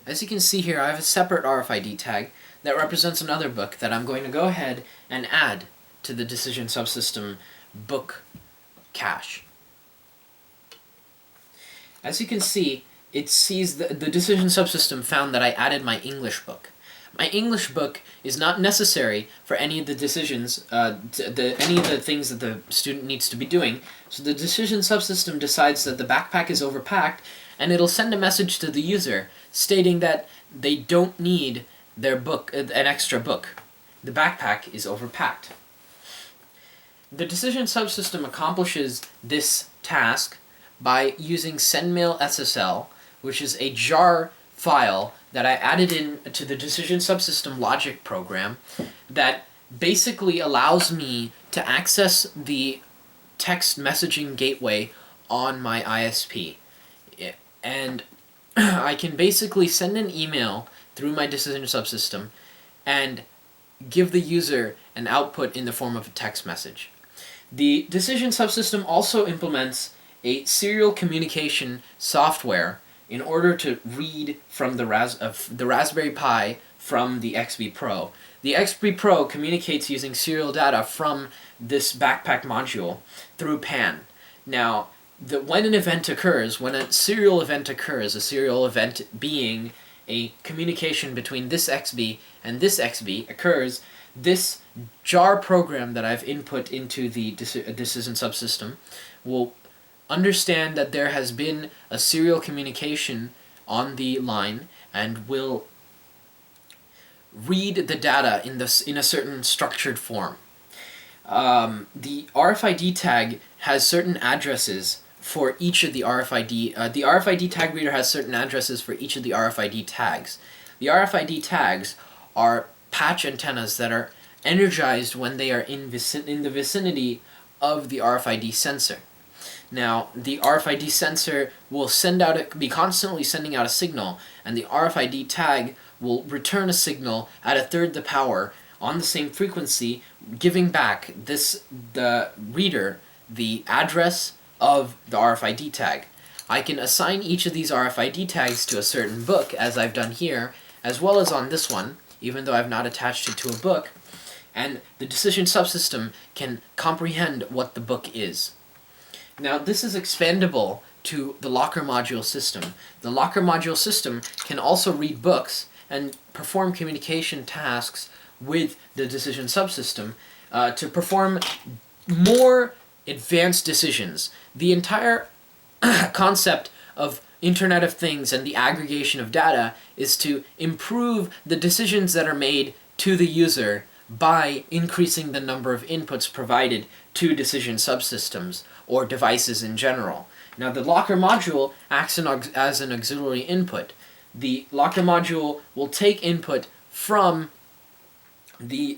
As you can see here, I have a separate RFID tag that represents another book that I'm going to go ahead and add to the Decision Subsystem book cache. As you can see, it sees the Decision Subsystem found that I added my English book. My English book is not necessary for any of the decisions, any of the things that the student needs to be doing, so the Decision Subsystem decides that the backpack is overpacked, and it'll send a message to the user stating that they don't need their book, an extra book. The backpack is overpacked. The Decision Subsystem accomplishes this task by using sendmail.ssl, which is a jar file that I added in to the Decision Subsystem logic program that basically allows me to access the text messaging gateway on my ISP. And I can basically send an email through my Decision Subsystem and give the user an output in the form of a text message. The Decision Subsystem also implements a serial communication software in order to read from the Raspberry Pi from the XB Pro. The XB Pro communicates using serial data from this backpack module through PAN. Now, when an event occurs, when a serial event occurs, a serial event being a communication between this XB and this XB occurs, this jar program that I've input into the Decision Subsystem will understand that there has been a serial communication on the line and will read the data in a certain structured form. The RFID tag has certain addresses for each of the RFID. The RFID tag reader has certain addresses for each of the RFID tags. The RFID tags are patch antennas that are energized when they are in the vicinity of the RFID sensor. Now, the RFID sensor will be constantly sending out a signal, and the RFID tag will return a signal at a third the power on the same frequency, giving back the reader the address of the RFID tag. I can assign each of these RFID tags to a certain book, as I've done here, as well as on this one, even though I've not attached it to a book, and the Decision Subsystem can comprehend what the book is. Now, this is expandable to the Locker module system. The Locker module system can also read books and perform communication tasks with the Decision Subsystem to perform more advanced decisions. The entire concept of Internet of Things and the aggregation of data is to improve the decisions that are made to the user by increasing the number of inputs provided to decision subsystems or devices in general. Now, the Locker module acts as an auxiliary input. The Locker module will take input from the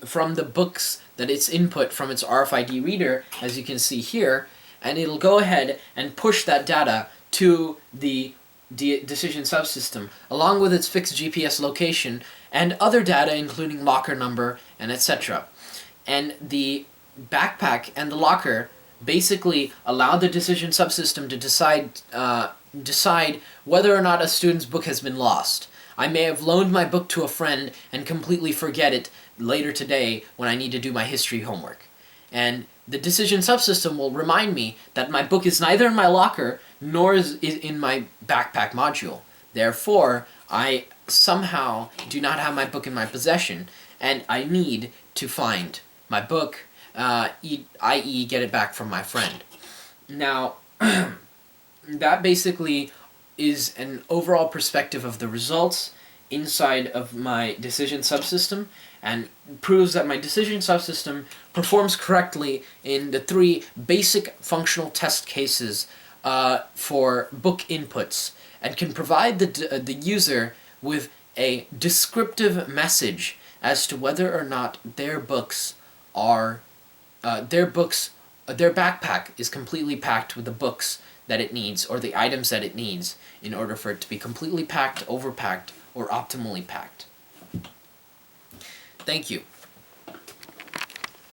books that it's input from its RFID reader, as you can see here, and it'll go ahead and push that data to the decision subsystem, along with its fixed GPS location and other data including locker number and etc. And the backpack and the locker basically allow the decision subsystem to decide whether or not a student's book has been lost. I may have loaned my book to a friend and completely forget it later today when I need to do my history homework. And the decision subsystem will remind me that my book is neither in my locker nor is in my backpack module. Therefore, I somehow do not have my book in my possession, and I need to find my book, i.e. get it back from my friend. Now, that basically is an overall perspective of the results inside of my decision subsystem, and proves that my decision subsystem performs correctly in the 3 basic functional test cases for book inputs, and can provide the user with a descriptive message as to whether or not their backpack is completely packed with the books that it needs or the items that it needs in order for it to be completely packed, overpacked, or optimally packed. Thank you.